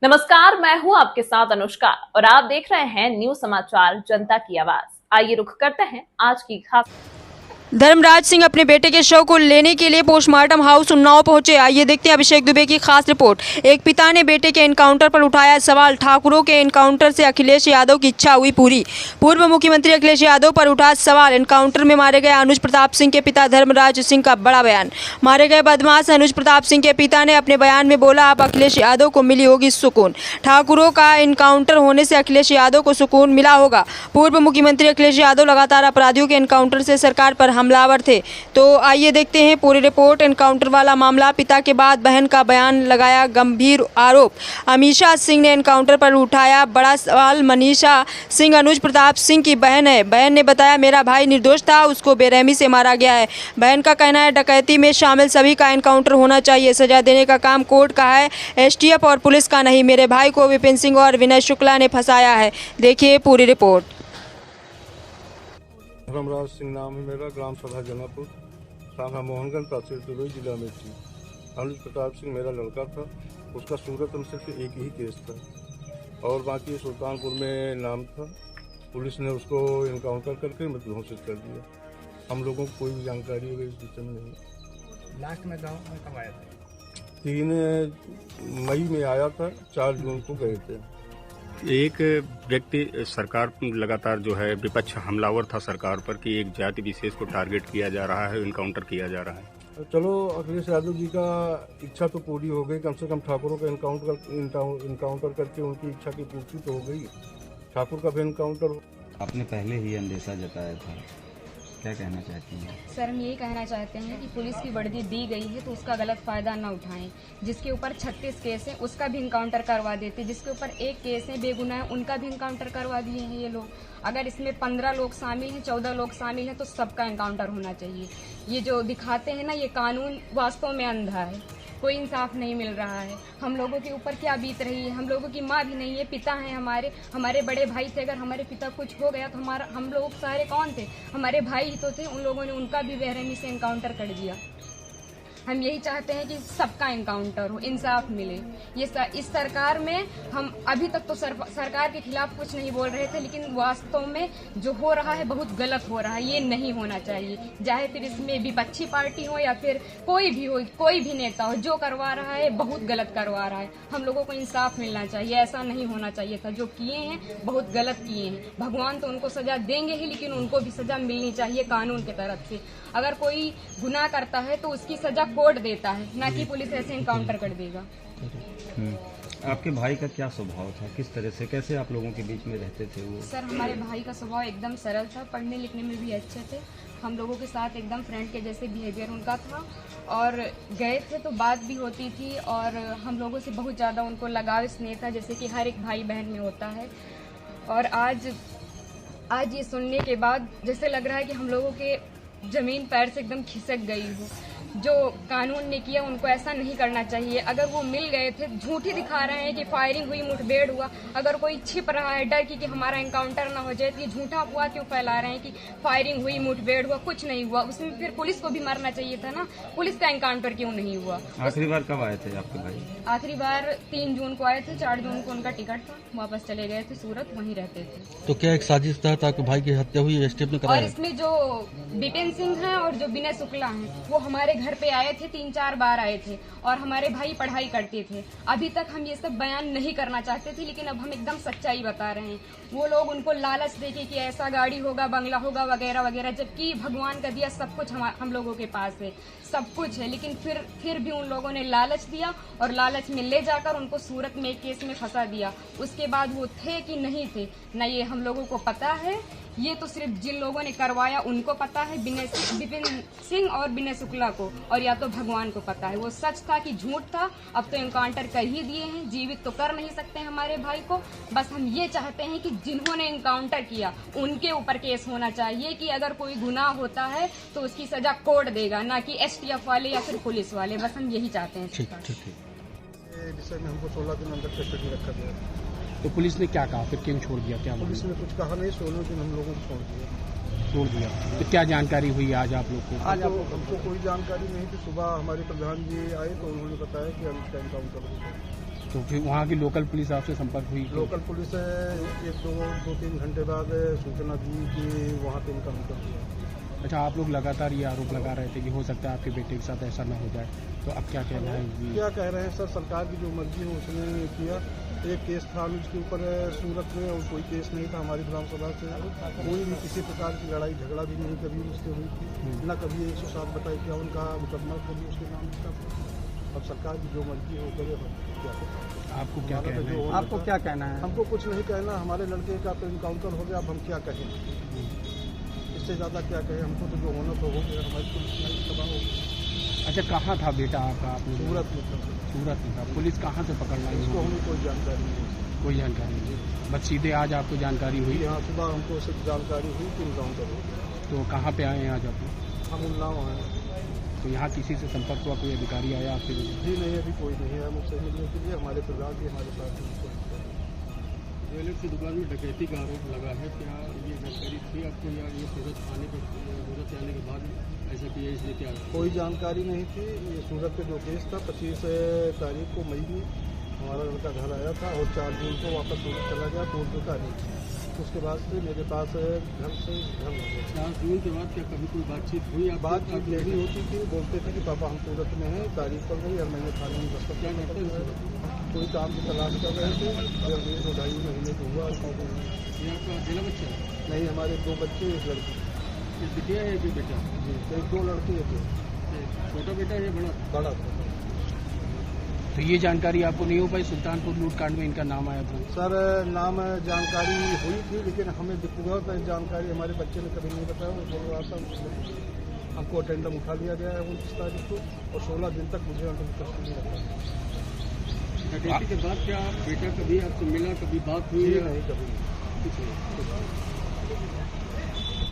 नमस्कार, मैं हूं आपके साथ अनुष्का और आप देख रहे हैं न्यूज समाचार जनता की आवाज। आइए रुख करते हैं आज की खास। धर्मराज सिंह अपने बेटे के शव को लेने के लिए पोस्टमार्टम हाउस उन्नाव पहुंचे। आइए देखते हैं अभिषेक दुबे की खास रिपोर्ट। एक पिता ने बेटे के एनकाउंटर पर उठाया सवाल। ठाकुरों के एनकाउंटर से अखिलेश यादव की इच्छा हुई पूरी। पूर्व मुख्यमंत्री अखिलेश यादव पर उठा सवाल। एनकाउंटर में मारे गए अनुज प्रताप सिंह के पिता धर्मराज सिंह का बड़ा बयान। मारे गए बदमाश अनुज प्रताप सिंह के पिता ने अपने बयान में बोला, अब अखिलेश यादव को मिली होगी सुकून। ठाकुरों का एनकाउंटर होने से अखिलेश यादव को सुकून मिला होगा। पूर्व मुख्यमंत्री अखिलेश यादव लगातार अपराधियों के एनकाउंटर से सरकार पर हमलावर थे। तो आइए देखते हैं पूरी रिपोर्ट। एनकाउंटर वाला मामला, पिता के बाद बहन का बयान, लगाया गंभीर आरोप। अमीषा सिंह ने एनकाउंटर पर उठाया बड़ा सवाल। मनीषा सिंह अनुज प्रताप सिंह की बहन है। बहन ने बताया, मेरा भाई निर्दोष था, उसको बेरहमी से मारा गया है। बहन का कहना है, डकैती में शामिल सभी का एनकाउंटर होना चाहिए। सजा देने का काम कोर्ट का है, एसटीएफ और पुलिस का नहीं। मेरे भाई को विपिन सिंह और विनय शुक्ला ने फंसाया है। देखिए पूरी रिपोर्ट। धर्मराज सिंह नाम है मेरा, ग्राम सभा जनापुर, थाना मोहनगंज, तहसील तुरई, जिला में थी। अनुज प्रताप सिंह मेरा लड़का था। उसका सूरत में सिर्फ एक ही केस था और बाकी सुल्तानपुर में नाम था। पुलिस ने उसको इनकाउंटर करके मृत्यु घोषित कर दिया। हम लोगों को कोई भी जानकारी इस विषय में नहीं। लास्ट में गाँव में कब आया था? 3 मई में आया था, 4 जून को गए थे। एक व्यक्ति सरकार लगातार जो है विपक्ष हमलावर था सरकार पर कि एक जाति विशेष को टारगेट किया जा रहा है, इनकाउंटर किया जा रहा है। चलो, अखिलेश यादव जी का इच्छा तो पूरी हो गई। कम से कम ठाकुरों का इनकाउंटर करके उनकी इच्छा की पूर्ति तो हो गई। ठाकुर का भी इनकाउंटर। आपने पहले ही अंदेशा जताया था, क्या कहना चाहती हैं? सर, हम यही कहना चाहते हैं कि पुलिस की वर्दी दी गई है तो उसका गलत फायदा न उठाएं। जिसके ऊपर 36 केस है उसका भी इनकाउंटर करवा देते। जिसके ऊपर 1 केस है बेगुनाह, उनका भी इनकाउंटर करवा दिए हैं ये लोग। अगर इसमें 15 लोग शामिल हैं, 14 लोग शामिल हैं, तो सबका इनकाउंटर होना चाहिए। ये जो दिखाते हैं ना, ये कानून वास्तव में अंधा है। कोई इंसाफ नहीं मिल रहा है। हम लोगों के ऊपर क्या बीत रही है। हम लोगों की माँ भी नहीं है, पिता हैं हमारे बड़े भाई थे। अगर हमारे पिता कुछ हो गया तो हम लोग सारे कौन थे? हमारे भाई ही तो थे। उन लोगों ने उनका भी बेरहमी से इनकाउंटर कर दिया। हम यही चाहते हैं कि सबका इनकाउंटर हो, इंसाफ मिले। इस सरकार में हम अभी तक तो सरकार के खिलाफ कुछ नहीं बोल रहे थे, लेकिन वास्तव में जो हो रहा है बहुत गलत हो रहा है। ये नहीं होना चाहिए। चाहे फिर इसमें विपक्षी पार्टी हो या फिर कोई भी हो, कोई भी नेता हो, जो करवा रहा है बहुत गलत करवा रहा है। हम लोगों को इंसाफ मिलना चाहिए। ऐसा नहीं होना चाहिए था। जो किए हैं बहुत गलत किए हैं। भगवान तो उनको सजा देंगे ही, लेकिन उनको भी सजा मिलनी चाहिए कानून की तरफ से। अगर कोई गुनाह करता है तो उसकी सजा कोर्ट देता है, ना कि पुलिस ऐसे इनकाउंटर कर देगा। आपके भाई का क्या स्वभाव था? किस तरह से, कैसे आप लोगों के बीच में रहते थे वो? सर, हमारे भाई का स्वभाव एकदम सरल था। पढ़ने लिखने में भी अच्छे थे। हम लोगों के साथ एकदम फ्रेंड के जैसे बिहेवियर उनका था। और गए थे तो बात भी होती थी और हम लोगों से बहुत ज़्यादा उनको लगाव स्नेह था, जैसे कि हर एक भाई बहन में होता है। और आज ये सुनने के बाद जैसे लग रहा है कि हम लोगों के जमीन पैर से एकदम खिसक गई हो। जो कानून ने किया उनको ऐसा नहीं करना चाहिए। अगर वो मिल गए थे, झूठी दिखा रहे हैं कि फायरिंग हुई, मुठभेड़ हुआ। अगर कोई छिप रहा है डर की कि हमारा एनकाउंटर ना हो जाए, तो ये झूठा हुआ क्यों फैला रहे हैं कि फायरिंग हुई, मुठभेड़ हुआ? कुछ नहीं हुआ। उसमें फिर पुलिस को भी मरना चाहिए था ना। पुलिस का एनकाउंटर क्यों नहीं हुआ? आखिरी बार कब आए थे आपके भाई? आखिरी बार 3 जून को आए थे। 4 जून को उनका टिकट था, वापस चले गए थे सूरत, वहीं रहते थे। तो क्या एक साजिश था आपके भाई की हत्या हुई? एसटीएफ ने कराया? और इसमें जो विपिन सिंह हैं और जो विनय शुक्ला हैं, वो हमारे घर पे आए थे, 3-4 बार आए थे। और हमारे भाई पढ़ाई करते थे। अभी तक हम ये सब बयान नहीं करना चाहते थे, लेकिन अब हम एकदम सच्चाई बता रहे हैं। वो लोग उनको लालच देके कि ऐसा गाड़ी होगा, बंगला होगा, वगैरह वगैरह, जबकि भगवान का दिया सब कुछ हम लोगों के पास है, सब कुछ है। लेकिन फिर भी उन लोगों ने लालच दिया और लालच में ले जाकर उनको सूरत में एक केस में फंसा दिया। उसके बाद वो थे कि नहीं थे न ये हम लोगों को पता है। ये तो सिर्फ जिन लोगों ने करवाया उनको पता है, विपिन सिंह और विनय शुक्ला को, और या तो भगवान को पता है। वो सच था कि झूठ था। अब तो इनकाउंटर कर ही दिए हैं। जीवित तो कर नहीं सकते हमारे भाई को। बस हम ये चाहते हैं कि जिन्होंने इनकाउंटर किया उनके ऊपर केस होना चाहिए कि अगर कोई गुनाह होता है तो उसकी सजा कोर्ट देगा, ना कि एसटीएफ वाले या फिर पुलिस वाले। बस हम यही चाहते हैं। विषय में हमको 16 दिन अंदर कस्टडी रखा गया। तो पुलिस ने क्या कहा, फिर क्यों छोड़ दिया? क्या पुलिस ने कुछ कहा नहीं, 16 दिन हम लोगों को छोड़ दिया। तो क्या जानकारी हुई आज आप लोग को? आज हमको कोई जानकारी नहीं थी। सुबह हमारे प्रधान जी आए तो उन्होंने बताया कि हम इसका इनकाउंटर होगा। तो फिर वहाँ की लोकल पुलिस आपसे संपर्क हुई? लोकल पुलिस एक दो तीन घंटे बाद सूचना दी कि वहाँ पे इनकाउंटर हुआ। अच्छा, आप लोग लगातार ये आरोप लगा रहे थे कि हो सकता है आपके बेटे के साथ ऐसा ना हो जाए, तो अब क्या कहना है? क्या कह रहे हैं सर, सरकार की जो मर्जी है उसने किया। एक केस था उसके ऊपर सूरत में, और कोई केस नहीं था हमारी ग्राम सभा से। कोई भी किसी प्रकार की लड़ाई झगड़ा भी नहीं कभी उससे हुई थी, न कभी 107 बताई क्या उनका मुकदमा कभी उसके नाम का। अब सरकार की जो मर्जी है वो करे, क्या आपको क्या कहना है? आपको क्या कहना है? हमको कुछ नहीं कहना, हमारे लड़के का तो इनकाउंटर हो गया, अब हम क्या कहें, इससे ज़्यादा क्या कहें। हमको तो जो होना तो हो गया, हमारी पुलिस नहीं तबाह हो गई। अच्छा, कहाँ था बेटा आपका? आपने सूरत में था। सूरत में था। पुलिस कहाँ से पकड़ लाई? इसको हमें कोई जानकारी नहीं। कोई जानकारी नहीं, बस सीधे आज आपको जानकारी हुई? यहाँ सुबह हमको सिर्फ जानकारी हुई कि इनकाउंटर हो गया। तो कहाँ पे आए हैं आज आप? हम उन्नाव आए। तो यहाँ किसी से संपर्क हुआ? कोई अधिकारी आया आपके? जी नहीं, अभी कोई नहीं है मुझसे मिलने के लिए। हमारे प्रधान जी हमारे साथ हैं। ज्वेलर्स की दुकान में डकैती का आरोप लगा है, क्या ये जानकारी थी आपको या ये सूरत आने के बाद ऐसा किया, इसलिए क्या? कोई जानकारी नहीं थी। ये सूरत का जो केस था 25 तारीख को मई में हमारा लड़का घर आया था और 4 जून को वापस सूरत चला गया कोर्ट की तारीख। उसके बाद से मेरे पास घर से घर लग गया। 4 जून के बाद क्या कभी कोई बातचीत हुई? बातचीत यही होती थी, बोलते थे कि पापा हम सूरत में हैं, तारीख पड़ गई और मैंने थाने में दस्तखत क्या करते हैं? कोई काम की तलाश कर रहे थे। जब 2-2.5 महीने को हुआ। ये आपका अकेला बच्चा है? नहीं, हमारे 2 बच्चे, 1 लड़की। ये बिटिया है कि बेटा? जी, 2 लड़की है। छोटा बेटा है या बड़ा? बड़ा था। तो ये जानकारी आपको नहीं हो पाई? सुल्तानपुर लूटकांड में इनका नाम आया था सर, नाम जानकारी हुई थी, लेकिन हमें व्यक्तिगत जानकारी हमारे बच्चे ने कभी नहीं बताया। वो बोल रहा था हमको अटेंडम उठा लिया गया है 29 तारीख को, और 16 दिन तक मुझे अंडर कस्टडी रखा। डकैती के बाद क्या बेटा कभी आपसे मिला, कभी बात हुई? नहीं, कभी नहीं।